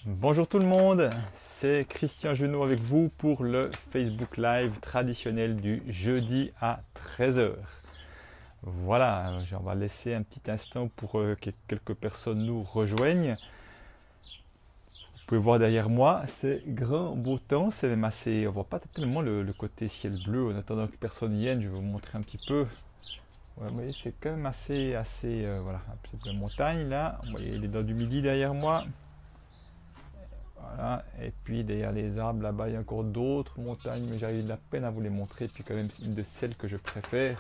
Bonjour tout le monde, c'est Christian Junot avec vous pour le Facebook Live traditionnel du jeudi à 13 heures. Voilà, on va laisser un petit instant pour que quelques personnes nous rejoignent. Vous pouvez voir derrière moi, c'est grand beau temps, c'est même assez, on voit pas tellement le côté ciel bleu. En attendant que personne vienne, je vais vous montrer un petit peu. Ouais, vous voyez, c'est quand même assez, voilà, un petit peu de montagne là. Vous voyez les dents du midi derrière moi. Voilà. Et puis derrière les arbres là-bas il y a encore d'autres montagnes, mais j'arrive de la peine à vous les montrer. Et puis quand même une de celles que je préfère,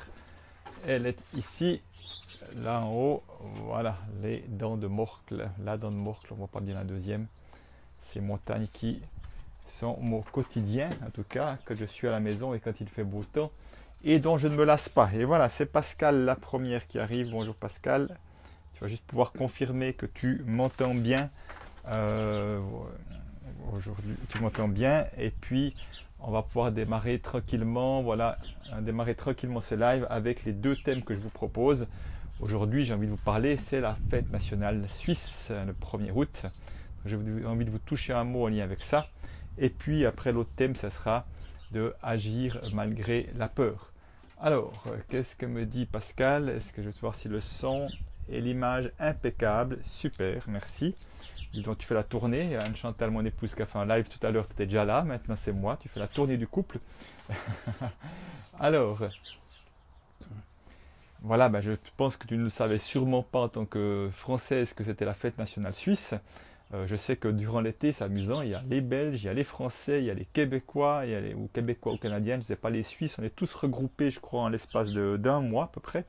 elle est ici, là en haut. Voilà, les dents de Morcle. La dent de Morcle, on voit pas bien la deuxième. Ces montagnes qui sont mon quotidien, en tout cas, quand je suis à la maison et quand il fait beau temps, et dont je ne me lasse pas. Et voilà, c'est Pascal la première qui arrive. Bonjour Pascal. Tu vas juste pouvoir confirmer que tu m'entends bien. Aujourd'hui, tu m'entends bien, et puis on va pouvoir démarrer tranquillement. Voilà, démarrer tranquillement ce live avec les deux thèmes que je vous propose. Aujourd'hui, j'ai envie de vous parler, c'est la fête nationale suisse, le 1er août. J'ai envie de vous toucher un mot en lien avec ça. Et puis après, l'autre thème, ça sera de agir malgré la peur. Alors, qu'est-ce que me dit Pascal? Est-ce que je vais voir si le son et l'image impeccable? Super, merci. Dis donc, tu fais la tournée. Anne-Chantal, mon épouse, qui a fait un live tout à l'heure, tu étais déjà là. Maintenant, c'est moi. Tu fais la tournée du couple. Alors, voilà, je pense que tu ne le savais sûrement pas en tant que Française que c'était la fête nationale suisse. Je sais que durant l'été, c'est amusant. Il y a les Belges, il y a les Français, il y a les Québécois, ou Québécois ou Canadiens, je ne sais pas, les Suisses. On est tous regroupés, je crois, en l'espace d'un mois à peu près.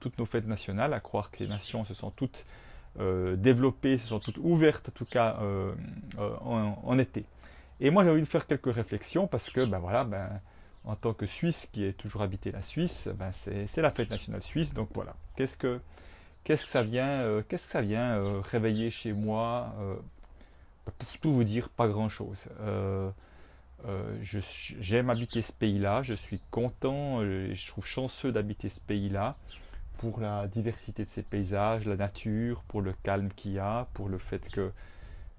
Toutes nos fêtes nationales, à croire que les nations se sont toutes développées, se sont toutes ouvertes, en tout cas en été. Et moi, j'ai envie de faire quelques réflexions parce que, en tant que Suisse qui est toujours habité la Suisse, c'est la fête nationale suisse. Donc voilà, qu'est-ce que ça vient réveiller chez moi? Pour tout vous dire, pas grand-chose. J'aime habiter ce pays-là, je suis content, je trouve chanceux d'habiter ce pays-là pour la diversité de ses paysages, la nature, pour le calme qu'il y a, pour le fait que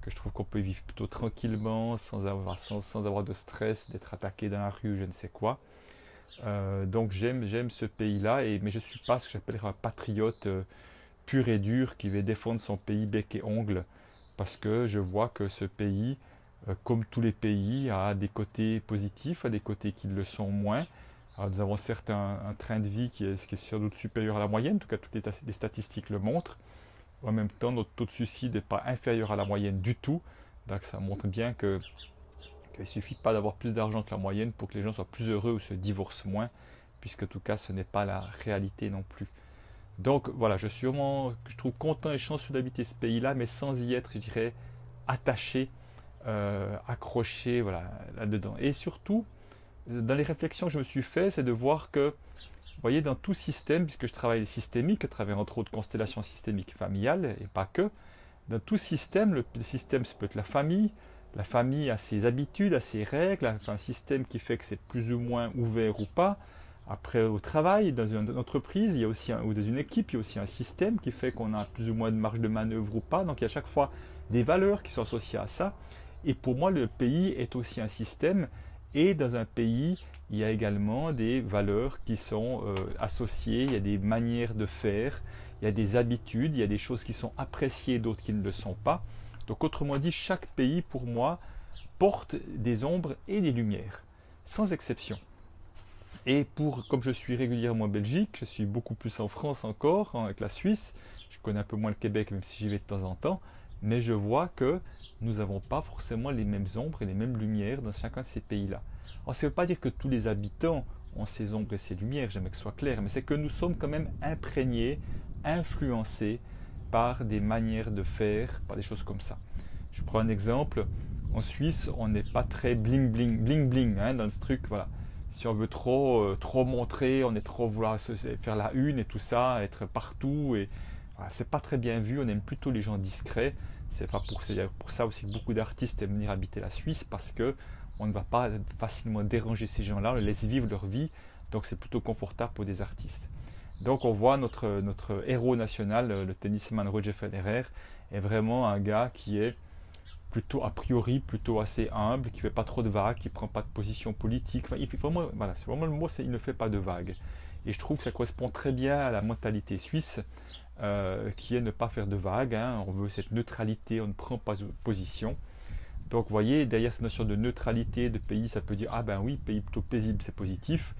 je trouve qu'on peut vivre plutôt tranquillement, sans avoir de stress, d'être attaqué dans la rue, je ne sais quoi. Donc j'aime ce pays-là, mais je ne suis pas ce que j'appellerais un patriote pur et dur qui veut défendre son pays bec et ongle, parce que je vois que ce pays, comme tous les pays, a des côtés positifs, a des côtés qui le sont moins. Alors, nous avons certes un train de vie qui est sans doute supérieur à la moyenne, en tout cas toutes les statistiques le montrent. En même temps, notre taux de suicide n'est pas inférieur à la moyenne du tout. Donc ça montre bien qu'il ne suffit pas d'avoir plus d'argent que la moyenne pour que les gens soient plus heureux ou se divorcent moins, puisque en tout cas ce n'est pas la réalité non plus. Donc voilà, je trouve content et chanceux d'habiter ce pays-là, mais sans y être, je dirais, attaché, accroché, voilà, là-dedans. Et surtout, dans les réflexions que je me suis fait, c'est de voir que, vous voyez, dans tout système, puisque je travaille systémique, à travers entre autres constellations systémiques familiales, et pas que, dans tout système, le système ça peut être la famille a ses habitudes, a ses règles, un système qui fait que c'est plus ou moins ouvert ou pas. Après, au travail, dans une entreprise, il y a aussi ou dans une équipe, il y a aussi un système qui fait qu'on a plus ou moins de marge de manœuvre ou pas. Donc il y a à chaque fois des valeurs qui sont associées à ça. Et pour moi, le pays est aussi un système. Et dans un pays, il y a également des valeurs qui sont associées, il y a des manières de faire, il y a des habitudes, il y a des choses qui sont appréciées, d'autres qui ne le sont pas. Donc autrement dit, chaque pays, pour moi, porte des ombres et des lumières, sans exception. Et comme je suis régulièrement en Belgique, je suis beaucoup plus en France encore, avec la Suisse, je connais un peu moins le Québec, même si j'y vais de temps en temps, mais je vois que nous n'avons pas forcément les mêmes ombres et les mêmes lumières dans chacun de ces pays-là. Alors ça ne veut pas dire que tous les habitants ont ces ombres et ces lumières, j'aimerais que ce soit clair, mais c'est que nous sommes quand même imprégnés, influencés par des manières de faire, par des choses comme ça. Je prends un exemple, en Suisse, on n'est pas très bling bling, bling bling dans ce truc, voilà. Si on veut trop montrer, on est trop vouloir faire la une et tout ça, être partout, et voilà, c'est pas très bien vu, on aime plutôt les gens discrets. C'est pour ça aussi que beaucoup d'artistes aiment venir habiter la Suisse, parce que on ne va pas facilement déranger ces gens-là, on les laisse vivre leur vie, donc c'est plutôt confortable pour des artistes. Donc on voit notre héros national, le tennisman Roger Federer, est vraiment un gars qui est plutôt a priori, plutôt assez humble, qui ne fait pas trop de vagues, qui ne prend pas de position politique. Enfin, il fait vraiment, voilà, c'est vraiment le mot, c'est il ne fait pas de vagues. Et je trouve que ça correspond très bien à la mentalité suisse, qui est ne pas faire de vagues. Hein. On veut cette neutralité, on ne prend pas position. Donc vous voyez, derrière cette notion de neutralité de pays, ça peut dire, ah ben oui, pays plutôt paisible, c'est positif.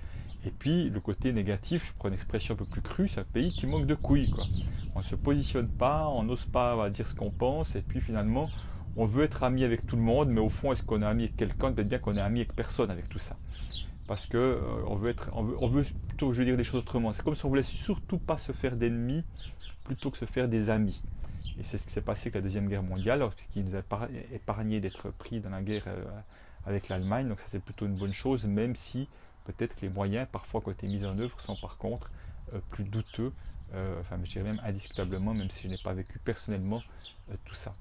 Et puis le côté négatif, je prends une expression un peu plus crue, c'est un pays qui manque de couilles, quoi. On ne se positionne pas, on n'ose pas dire ce qu'on pense, et puis finalement, on veut être ami avec tout le monde, mais au fond, est-ce qu'on est ami avec quelqu'un? Peut-être bien qu'on est ami avec personne avec tout ça. Parce que on veut plutôt, je veux dire les choses autrement. C'est comme si on voulait surtout pas se faire d'ennemis, plutôt que se faire des amis. Et c'est ce qui s'est passé avec la Deuxième Guerre mondiale, puisqu'il nous a épargné d'être pris dans la guerre avec l'Allemagne. Donc ça, c'est plutôt une bonne chose, même si peut-être que les moyens, parfois, qui ont été mis en œuvre, sont par contre plus douteux, enfin, je dirais même indiscutablement, même si je n'ai pas vécu personnellement tout ça.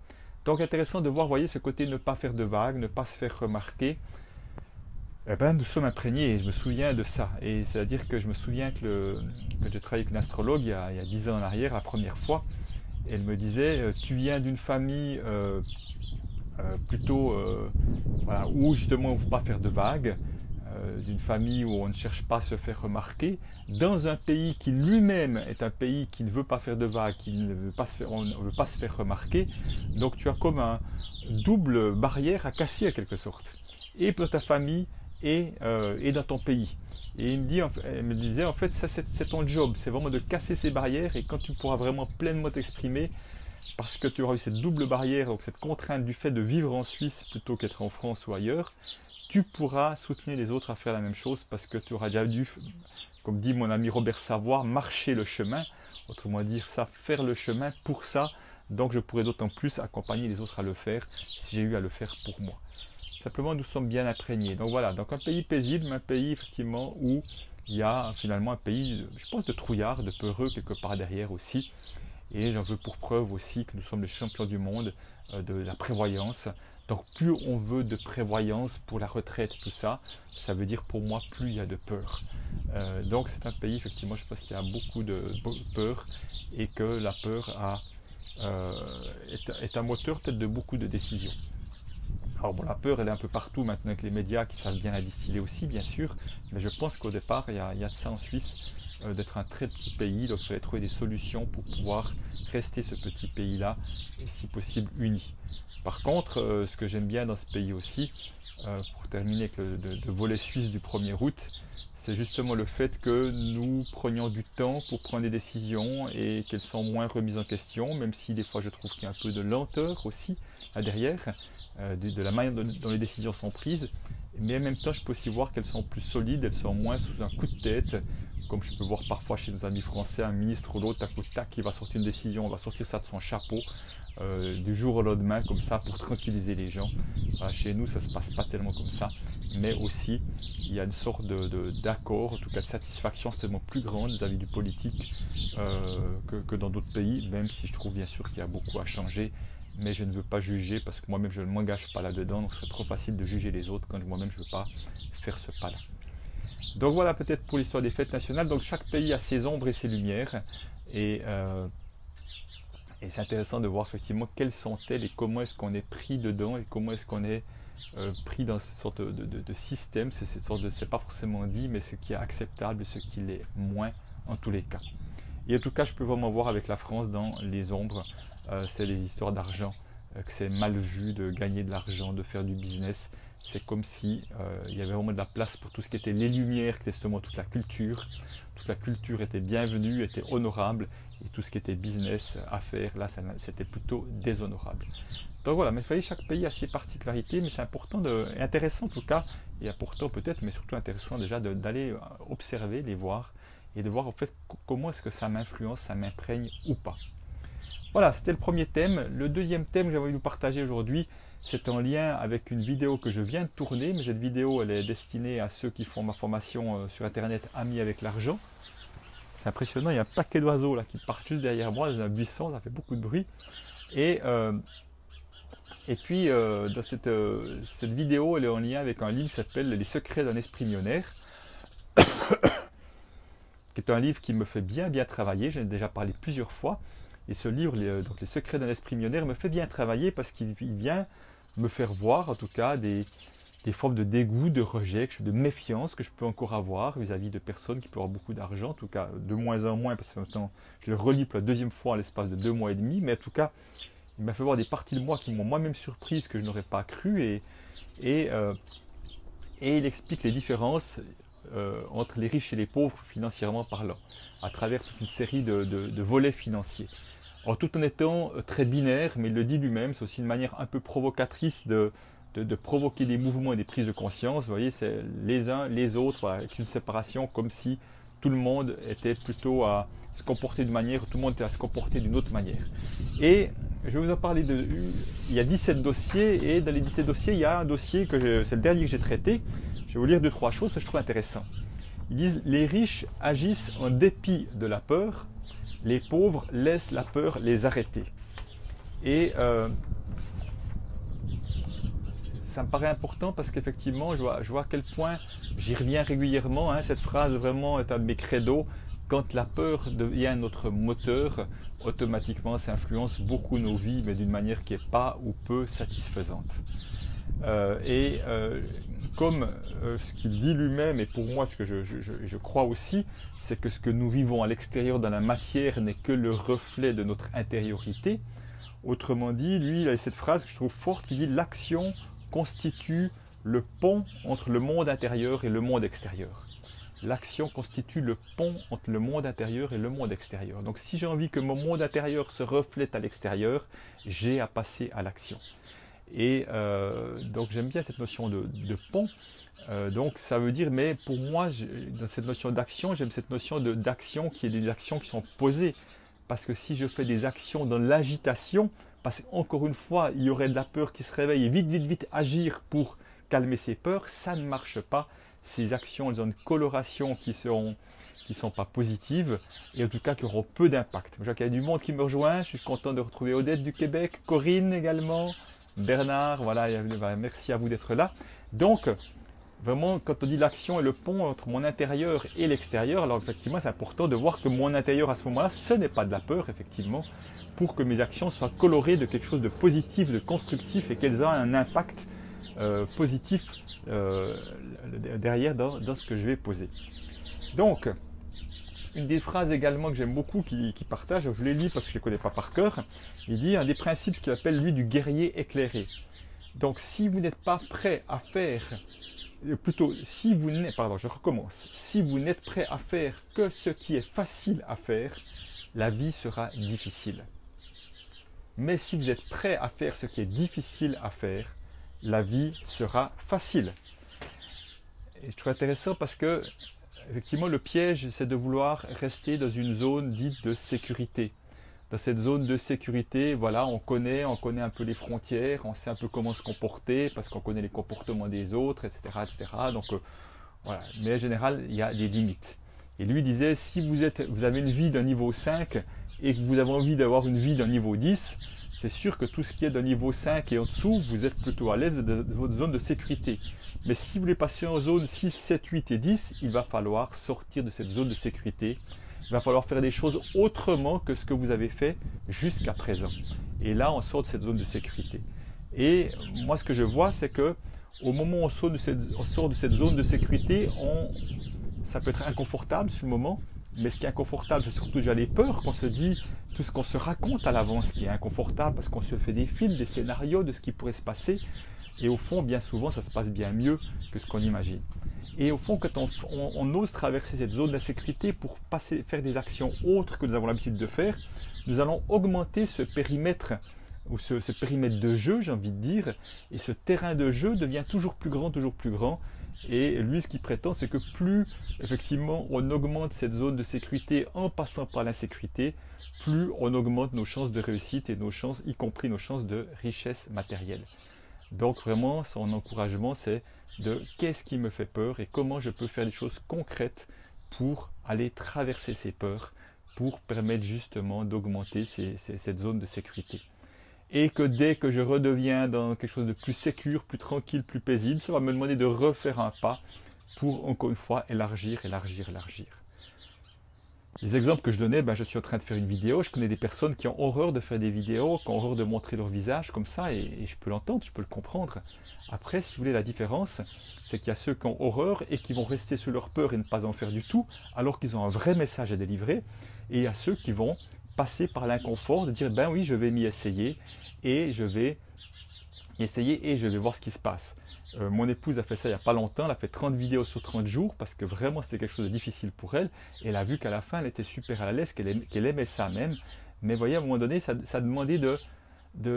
Donc intéressant de voir, voyez, ce côté ne pas faire de vagues, ne pas se faire remarquer. Eh ben, nous sommes imprégnés, et je me souviens de ça. Et c'est-à-dire que je me souviens que j'ai travaillé avec une astrologue il y a 10 ans en arrière, la première fois. Et elle me disait, tu viens d'une famille plutôt voilà, où justement on ne veut pas faire de vagues, d'une famille où on ne cherche pas à se faire remarquer, dans un pays qui lui-même est un pays qui ne veut pas faire de vagues, qui ne veut pas se faire, on ne veut pas se faire remarquer. Donc tu as comme un double barrière à casser en quelque sorte, et pour ta famille et dans ton pays. Et elle me disait, en fait, ça c'est ton job, c'est vraiment de casser ces barrières, et quand tu pourras vraiment pleinement t'exprimer, parce que tu auras eu cette double barrière, donc cette contrainte du fait de vivre en Suisse plutôt qu'être en France ou ailleurs, tu pourras soutenir les autres à faire la même chose, parce que tu auras déjà dû, comme dit mon ami Robert Savoie, marcher le chemin, autrement dire ça, faire le chemin pour ça, donc je pourrai d'autant plus accompagner les autres à le faire, si j'ai eu à le faire pour moi. Simplement, nous sommes bien imprégnés. Donc voilà, donc un pays paisible, un pays effectivement où il y a finalement un pays, je pense, de trouillards, de peureux quelque part derrière aussi. Et j'en veux pour preuve aussi que nous sommes les champions du monde de la prévoyance. Donc plus on veut de prévoyance pour la retraite, tout ça, ça veut dire pour moi plus il y a de peur. Donc c'est un pays, effectivement, je pense qu'il y a beaucoup de peur, et que la peur est un moteur peut-être de beaucoup de décisions. Alors bon, la peur, elle est un peu partout maintenant avec les médias qui savent bien la distiller aussi, bien sûr. Mais je pense qu'au départ, il y a de ça en Suisse, d'être un très petit pays. Donc il fallait trouver des solutions pour pouvoir rester ce petit pays-là, et si possible uni. Par contre, ce que j'aime bien dans ce pays aussi, pour terminer avec le volet suisse du 1er août, c'est justement le fait que nous prenions du temps pour prendre des décisions et qu'elles sont moins remises en question, même si des fois je trouve qu'il y a un peu de lenteur aussi là derrière, de la manière dont les décisions sont prises. Mais en même temps, je peux aussi voir qu'elles sont plus solides, elles sont moins sous un coup de tête, comme je peux voir parfois chez nos amis français, un ministre ou l'autre, tac ou tac, qui va sortir une décision, on va sortir ça de son chapeau, du jour au lendemain, comme ça, pour tranquilliser les gens. Voilà, chez nous, ça ne se passe pas tellement comme ça, mais aussi, il y a une sorte d'accord, en tout cas de satisfaction tellement plus grande vis-à-vis du politique que dans d'autres pays, même si je trouve bien sûr qu'il y a beaucoup à changer. Mais je ne veux pas juger, parce que moi-même je ne m'engage pas là-dedans, donc ce serait trop facile de juger les autres quand moi-même je ne veux pas faire ce pas-là. Donc voilà peut-être pour l'histoire des fêtes nationales. Donc chaque pays a ses ombres et ses lumières, et c'est intéressant de voir effectivement quelles sont-elles et comment est-ce qu'on est pris dedans, et comment est-ce qu'on est pris dans cette sorte de système. C'est cette sorte de, c'est pas forcément dit, mais ce qui est acceptable et ce qui l'est moins en tous les cas. Et en tout cas, je peux vraiment voir avec la France dans les ombres, c'est les histoires d'argent, que c'est mal vu de gagner de l'argent, de faire du business. C'est comme si il y avait vraiment de la place pour tout ce qui était les lumières, qui était justement toute la culture. Toute la culture était bienvenue, était honorable, et tout ce qui était business, affaires, là, c'était plutôt déshonorable. Donc voilà, mais chaque pays a ses particularités, mais c'est important, et intéressant en tout cas, et important peut-être, mais surtout intéressant déjà d'aller observer, les voir, et de voir en fait comment est-ce que ça m'influence, ça m'imprègne ou pas. Voilà, c'était le premier thème. Le deuxième thème que j'avais envie de vous partager aujourd'hui, c'est en lien avec une vidéo que je viens de tourner, mais cette vidéo elle est destinée à ceux qui font ma formation sur internet Amis avec l'argent. C'est impressionnant, il y a un paquet d'oiseaux là qui partent juste derrière moi dans un buisson, ça fait beaucoup de bruit. Et puis dans cette vidéo, elle est en lien avec un livre qui s'appelle Les secrets d'un esprit millionnaire, qui est un livre qui me fait bien travailler, j'en ai déjà parlé plusieurs fois. Et ce livre, donc Les secrets d'un esprit millionnaire, me fait bien travailler parce qu'il vient me faire voir en tout cas des formes de dégoût, de rejet, de méfiance que je peux encore avoir vis-à-vis de personnes qui peuvent avoir beaucoup d'argent, en tout cas de moins en moins, parce que maintenant je le relis pour la deuxième fois en l'espace de 2 mois et demi, mais en tout cas il m'a fait voir des parties de moi qui m'ont moi-même surprise, que je n'aurais pas cru, et il explique les différences entre les riches et les pauvres financièrement parlant, à travers toute une série de volets financiers. En tout en étant très binaire, mais il le dit lui-même, c'est aussi une manière un peu provocatrice de provoquer des mouvements et des prises de conscience. Vous voyez, c'est les uns, les autres, voilà, avec une séparation comme si tout le monde était plutôt à se comporter d'une manière, tout le monde était à se comporter d'une autre manière. Et je vais vous en parler il y a 17 dossiers, et dans les 17 dossiers, il y a un dossier, c'est le dernier que j'ai traité. Je vais vous lire 2-3 choses que je trouve intéressant. Ils disent, les riches agissent en dépit de la peur, les pauvres laissent la peur les arrêter. Et ça me paraît important parce qu'effectivement, je vois à quel point j'y reviens régulièrement. Cette phrase vraiment est un de mes credos. Quand la peur devient notre moteur, automatiquement, ça influence beaucoup nos vies, mais d'une manière qui n'est pas ou peu satisfaisante. Comme ce qu'il dit lui-même, et pour moi ce que je crois aussi, c'est que ce que nous vivons à l'extérieur dans la matière n'est que le reflet de notre intériorité. Autrement dit, lui, il a cette phrase que je trouve forte qui dit « l'action constitue le pont entre le monde intérieur et le monde extérieur ». L'action constitue le pont entre le monde intérieur et le monde extérieur. Donc si j'ai envie que mon monde intérieur se reflète à l'extérieur, j'ai à passer à l'action. Et donc j'aime bien cette notion de pont. Donc ça veut dire, mais pour moi, dans cette notion d'action, j'aime cette notion d'action qui est des actions qui sont posées. Parce que si je fais des actions dans l'agitation, parce qu'encore une fois, il y aurait de la peur qui se réveille et vite agir pour calmer ces peurs, ça ne marche pas. Ces actions, elles ont une coloration qui sont pas positives et en tout cas qui auront peu d'impact. Je vois qu'il y a du monde qui me rejoint, je suis content de retrouver Odette du Québec, Corinne également, Bernard, voilà, merci à vous d'être là. Donc, vraiment, quand on dit l'action est le pont entre mon intérieur et l'extérieur, alors effectivement, c'est important de voir que mon intérieur à ce moment-là, ce n'est pas de la peur, effectivement, pour que mes actions soient colorées de quelque chose de positif, de constructif et qu'elles aient un impact positif derrière dans ce que je vais poser. Donc, une des phrases également que j'aime beaucoup qui partage, je les lis parce que je ne les connais pas par cœur, il dit un des principes, ce qu'il appelle lui du guerrier éclairé. Donc si vous n'êtes pas prêt à faire, plutôt si vous n'êtes, pardon, je recommence, si vous n'êtes prêt à faire que ce qui est facile à faire, la vie sera difficile. Mais si vous êtes prêt à faire ce qui est difficile à faire, la vie sera facile. Et je trouve intéressant parce que effectivement, le piège, c'est de vouloir rester dans une zone dite de sécurité. Dans cette zone de sécurité, voilà, on connaît un peu les frontières, on sait un peu comment se comporter parce qu'on connaît les comportements des autres, etc. etc. Donc, voilà. Mais en général, il y a des limites. Et lui disait, si vous avez une vie d'un niveau 5 et que vous avez envie d'avoir une vie d'un niveau 10, c'est sûr que tout ce qui est d'un niveau 5 et en dessous, vous êtes plutôt à l'aise de votre zone de sécurité. Mais si vous voulez passer en zone 6, 7, 8 et 10, il va falloir sortir de cette zone de sécurité. Il va falloir faire des choses autrement que ce que vous avez fait jusqu'à présent. Et là, on sort de cette zone de sécurité. Et moi, ce que je vois, c'est que au moment où on sort de cette zone de sécurité, ça peut être inconfortable sur le moment. Mais ce qui est inconfortable, c'est surtout déjà les peurs qu'on se dit, tout ce qu'on se raconte à l'avance qui est inconfortable parce qu'on se fait des films, des scénarios de ce qui pourrait se passer. Et au fond, bien souvent, ça se passe bien mieux que ce qu'on imagine. Et au fond, quand on ose traverser cette zone d'insécurité pour faire des actions autres que nous avons l'habitude de faire, nous allons augmenter ce périmètre ou ce périmètre de jeu, j'ai envie de dire, et ce terrain de jeu devient toujours plus grand, toujours plus grand. Et lui, ce qu'il prétend, c'est que plus effectivement on augmente cette zone de sécurité en passant par l'insécurité, plus on augmente nos chances de réussite et nos chances, y compris nos chances de richesse matérielle. Donc vraiment, son encouragement, c'est de qu'est-ce qui me fait peur et comment je peux faire des choses concrètes pour aller traverser ces peurs, pour permettre justement d'augmenter cette zone de sécurité. Et que dès que je redeviens dans quelque chose de plus sécure, plus tranquille, plus paisible, ça va me demander de refaire un pas pour, encore une fois, élargir. Les exemples que je donnais, ben, je suis en train de faire une vidéo, je connais des personnes qui ont horreur de faire des vidéos, qui ont horreur de montrer leur visage comme ça, et je peux l'entendre, je peux le comprendre. Après, si vous voulez, la différence, c'est qu'il y a ceux qui ont horreur et qui vont rester sous leur peur et ne pas en faire du tout, alors qu'ils ont un vrai message à délivrer, et il y a ceux qui vont passer par l'inconfort de dire, ben oui, je vais m'y essayer, et je vais voir ce qui se passe. Mon épouse a fait ça il n'y a pas longtemps, elle a fait 30 vidéos sur 30 jours parce que vraiment c'était quelque chose de difficile pour elle. Et elle a vu qu'à la fin elle était super à l'aise, qu'elle aimait ça même. Mais vous voyez, à un moment donné, ça demandait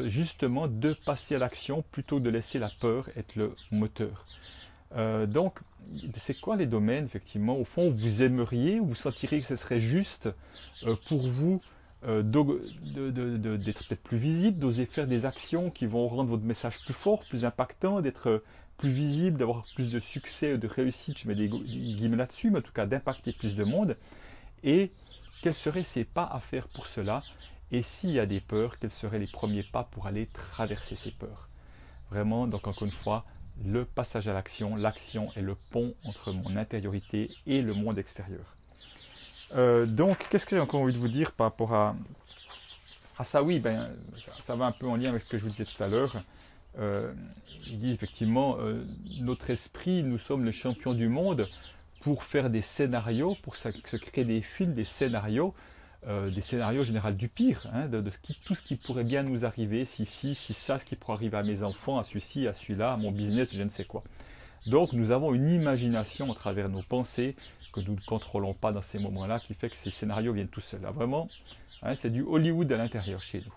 justement de passer à l'action plutôt que de laisser la peur être le moteur. Donc, c'est quoi les domaines, effectivement, au fond, où vous aimeriez, où vous sentirez que ce serait juste pour vous d'être peut-être plus visible, d'oser faire des actions qui vont rendre votre message plus fort, plus impactant, d'être plus visible, d'avoir plus de succès, de réussite, je mets des guillemets là-dessus, mais en tout cas d'impacter plus de monde. Et quels seraient ces pas à faire pour cela? Et s'il y a des peurs, quels seraient les premiers pas pour aller traverser ces peurs? Vraiment, donc encore une fois, le passage à l'action est le pont entre mon intériorité et le monde extérieur. Donc, qu'est-ce que j'ai encore envie de vous dire par rapport à ça? Oui, ben, ça va un peu en lien avec ce que je vous disais tout à l'heure. Il dit effectivement, notre esprit, nous sommes les champions du monde pour faire des scénarios, pour se créer des films, des scénarios en général du pire, hein, tout ce qui pourrait bien nous arriver, si ça, ce qui pourrait arriver à mes enfants, à celui-ci, à celui-là, à mon business, je ne sais quoi. Donc nous avons une imagination à travers nos pensées que nous ne contrôlons pas dans ces moments-là, qui fait que ces scénarios viennent tout seuls. Là, vraiment, hein, c'est du Hollywood à l'intérieur chez nous.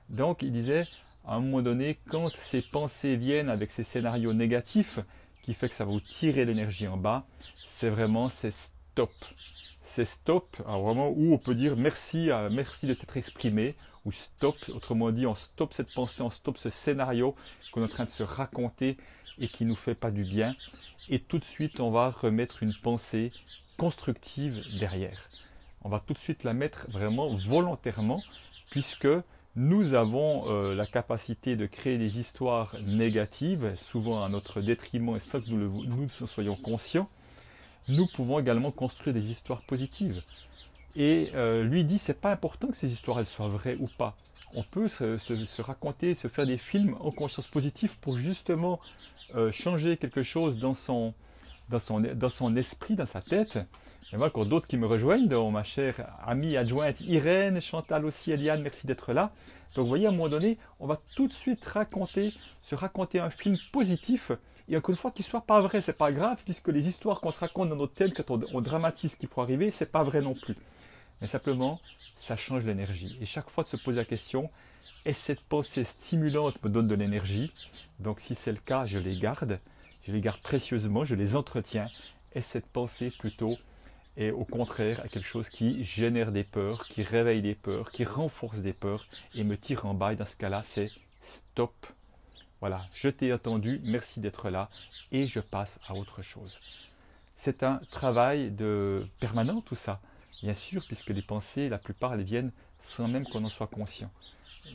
Donc il disait, à un moment donné, quand ces pensées viennent avec ces scénarios négatifs, qui fait que ça va vous tirer l'énergie en bas, c'est stop. C'est stop, alors vraiment, où on peut dire merci de t'être exprimé, ou stop, autrement dit, on stoppe cette pensée, on stoppe ce scénario qu'on est en train de se raconter et qui ne nous fait pas du bien. Et tout de suite, on va remettre une pensée constructive derrière. On va tout de suite la mettre vraiment volontairement, puisque nous avons la capacité de créer des histoires négatives, souvent à notre détriment et sans que nous en soyons conscients. Nous pouvons également construire des histoires positives. Et lui dit, c'est pas important que ces histoires elles soient vraies ou pas. On peut se raconter, se faire des films en conscience positive pour justement changer quelque chose dans son esprit, dans sa tête. Il y en a encore d'autres qui me rejoignent, dont ma chère amie adjointe Irène, Chantal aussi, Eliane, merci d'être là. Donc vous voyez, à un moment donné, on va tout de suite se raconter un film positif. Et encore une fois, qu'il ne soit pas vrai, c'est pas grave, puisque les histoires qu'on se raconte dans notre tête, quand on dramatise ce qui pourrait arriver, c'est pas vrai non plus. Mais simplement, ça change l'énergie. Et chaque fois de se poser la question, est-ce que cette pensée stimulante me donne de l'énergie? Donc si c'est le cas, je les garde précieusement, je les entretiens. Et cette pensée plutôt est au contraire quelque chose qui génère des peurs, qui réveille des peurs, qui renforce des peurs et me tire en bas. Et dans ce cas-là, c'est stop. Voilà, je t'ai entendu, merci d'être là et je passe à autre chose. C'est un travail permanent tout ça, bien sûr, puisque les pensées, la plupart, elles viennent sans même qu'on en soit conscient.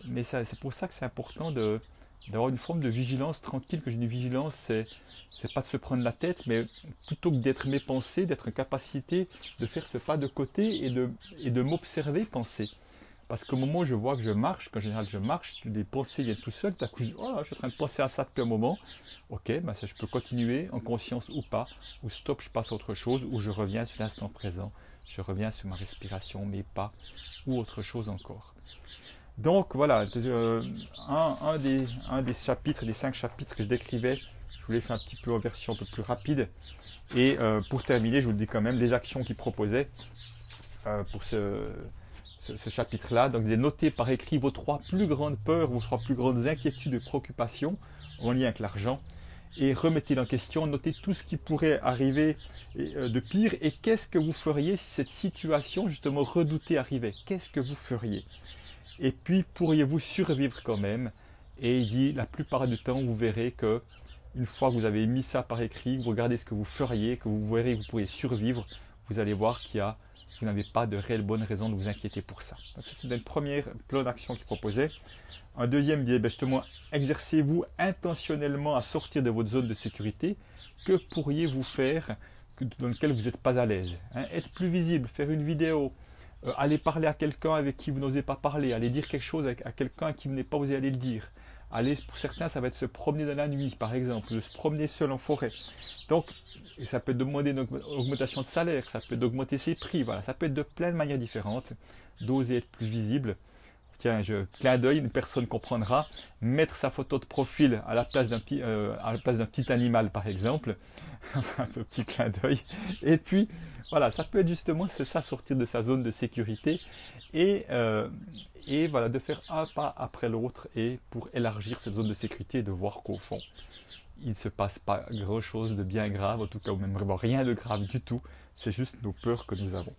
Mais c'est pour ça que c'est important d'avoir une forme de vigilance tranquille. Que j'ai une vigilance, c'est pas de se prendre la tête, mais plutôt que d'être mes pensées, d'être en capacité de faire ce pas de côté et de m'observer penser. Parce qu'au moment où je vois que je marche, qu'en général je marche, les pensées viennent tout seules, d'un coup je dis, oh là, je suis en train de penser à ça depuis un moment. Ok, ben ça, je peux continuer en conscience ou pas, ou stop, je passe à autre chose, ou je reviens sur l'instant présent, je reviens sur ma respiration, mes pas, ou autre chose encore. Donc voilà, un des chapitres, des 5 chapitres que je décrivais, je vous l'ai fait un petit peu en version un peu plus rapide. Et pour terminer, je vous le dis quand même, les actions qu'il proposait pour ce chapitre-là. Donc, vous avez noté par écrit vos 3 plus grandes peurs, vos 3 plus grandes inquiétudes et préoccupations en lien avec l'argent. Et remettez en question, notez tout ce qui pourrait arriver de pire et qu'est-ce que vous feriez si cette situation justement redoutée arrivait. Qu'est-ce que vous feriez? Et puis, pourriez-vous survivre quand même? Et il dit, la plupart du temps, vous verrez que une fois que vous avez mis ça par écrit, vous regardez ce que vous feriez, que vous verrez que vous pourriez survivre, vous allez voir vous n'avez pas de réelle bonne raison de vous inquiéter pour ça. Donc ça, c'est une première plan d'action qu'il proposait. Un deuxième disait, justement, exercez-vous intentionnellement à sortir de votre zone de sécurité. Que pourriez-vous faire dans lequel vous n'êtes pas à l'aise? Être plus visible, faire une vidéo, Allez parler à quelqu'un avec qui vous n'osez pas parler. Allez dire quelque chose à quelqu'un à qui vous n'avez pas osé aller le dire. Allez, pour certains, ça va être se promener dans la nuit, par exemple, de se promener seul en forêt. Donc, et ça peut demander une augmentation de salaire, ça peut d'augmenter ses prix, voilà, ça peut être de plein de manières différentes, d'oser être plus visible. Tiens, clin d'œil, une personne comprendra, mettre sa photo de profil à la place d'un petit animal, par exemple, un petit clin d'œil. Et puis, voilà, ça peut être justement, c'est ça, sortir de sa zone de sécurité et voilà, de faire un pas après l'autre et pour élargir cette zone de sécurité et de voir qu'au fond, il ne se passe pas grand-chose de bien grave, en tout cas, ou même vraiment rien de grave du tout. C'est juste nos peurs que nous avons.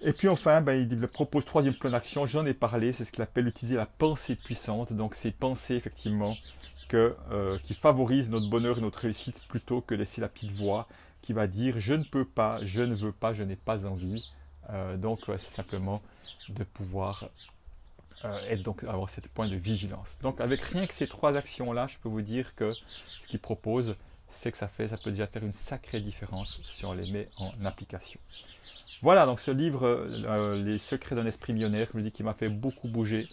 Et puis enfin, il propose troisième plan d'action, j'en ai parlé, c'est ce qu'il appelle utiliser la pensée puissante. Donc c'est penser effectivement qui favorise notre bonheur et notre réussite plutôt que laisser la petite voix qui va dire je ne peux pas, je ne veux pas, je n'ai pas envie. C'est simplement de pouvoir avoir ce point de vigilance. Donc avec rien que ces trois actions-là, je peux vous dire que ce qu'il propose, c'est que ça peut déjà faire une sacrée différence si on les met en application. Voilà, donc ce livre, Les secrets d'un esprit millionnaire, je me dis qu'il m'a fait beaucoup bouger,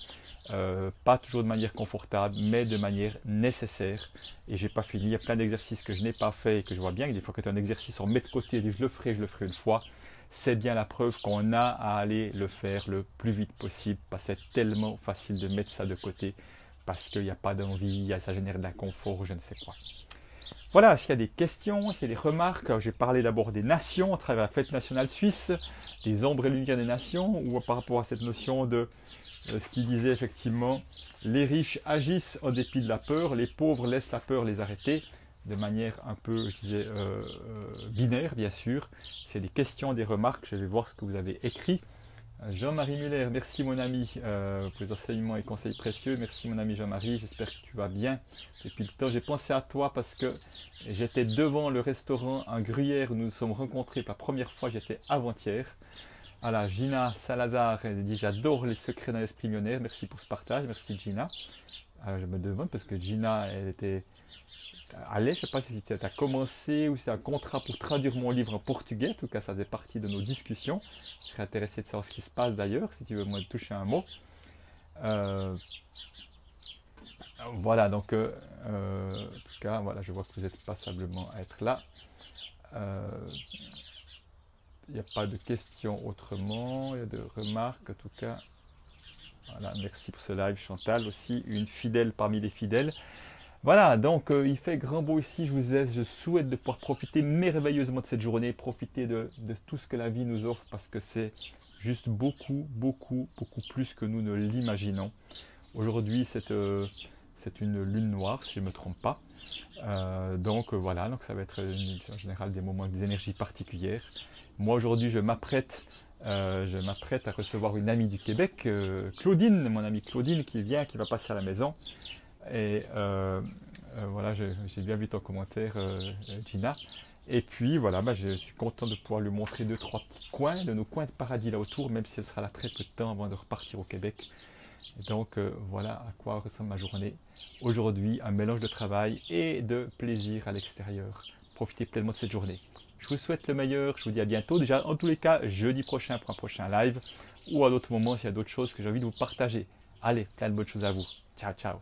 pas toujours de manière confortable, mais de manière nécessaire. Et j'ai pas fini, il y a plein d'exercices que je n'ai pas fait et que je vois bien que des fois que tu as un exercice, on met de côté et dit je le ferai une fois. C'est bien la preuve qu'on a à aller le faire le plus vite possible, parce que c'est tellement facile de mettre ça de côté, parce qu'il n'y a pas d'envie, ça génère de l'inconfort, je ne sais quoi. Voilà, s'il y a des questions, s'il y a des remarques, j'ai parlé d'abord des nations à travers la fête nationale suisse, des ombres et lumières des nations, ou par rapport à cette notion de ce qu'il disait effectivement, les riches agissent en dépit de la peur, les pauvres laissent la peur les arrêter, de manière un peu, je disais, binaire bien sûr. C'est des questions, des remarques, je vais voir ce que vous avez écrit. Jean-Marie Muller, merci mon ami pour les enseignements et conseils précieux. Merci mon ami Jean-Marie, j'espère que tu vas bien. Depuis le temps, j'ai pensé à toi parce que j'étais devant le restaurant un gruyère où nous nous sommes rencontrés pour la première fois, j'étais avant-hier. Voilà, Gina Salazar, elle dit j'adore les secrets d'un esprit millionnaire, merci pour ce partage, merci Gina. Je me demande parce que Gina, elle était... Allez, je ne sais pas si tu as commencé ou si c'est un contrat pour traduire mon livre en portugais. En tout cas, ça faisait partie de nos discussions. Je serais intéressé de savoir ce qui se passe d'ailleurs, si tu veux me toucher un mot. Voilà, donc, en tout cas, voilà, je vois que vous êtes passablement à être là. Il n'y a pas de questions autrement, il y a de remarques, en tout cas. Voilà, merci pour ce live, Chantal, aussi une fidèle parmi les fidèles. Voilà, donc il fait grand beau ici, je souhaite de pouvoir profiter merveilleusement de cette journée, profiter de tout ce que la vie nous offre parce que c'est juste beaucoup plus que nous ne l'imaginons. Aujourd'hui, c'est une lune noire, si je ne me trompe pas. Voilà, donc ça va être en général des moments, des énergies particulières. Moi, aujourd'hui, je m'apprête à recevoir une amie du Québec, Claudine, mon amie Claudine, qui va passer à la maison. Et voilà, j'ai bien vu ton commentaire, Gina. Et puis voilà, je suis content de pouvoir lui montrer 2-3 petits coins, de nos coins de paradis là autour, même si ce sera là très peu de temps avant de repartir au Québec. Et donc voilà à quoi ressemble ma journée aujourd'hui, un mélange de travail et de plaisir à l'extérieur. Profitez pleinement de cette journée. Je vous souhaite le meilleur, je vous dis à bientôt. Déjà, en tous les cas, jeudi prochain pour un prochain live ou à d'autres moments s'il y a d'autres choses que j'ai envie de vous partager. Allez, plein de bonnes choses à vous. Ciao, ciao.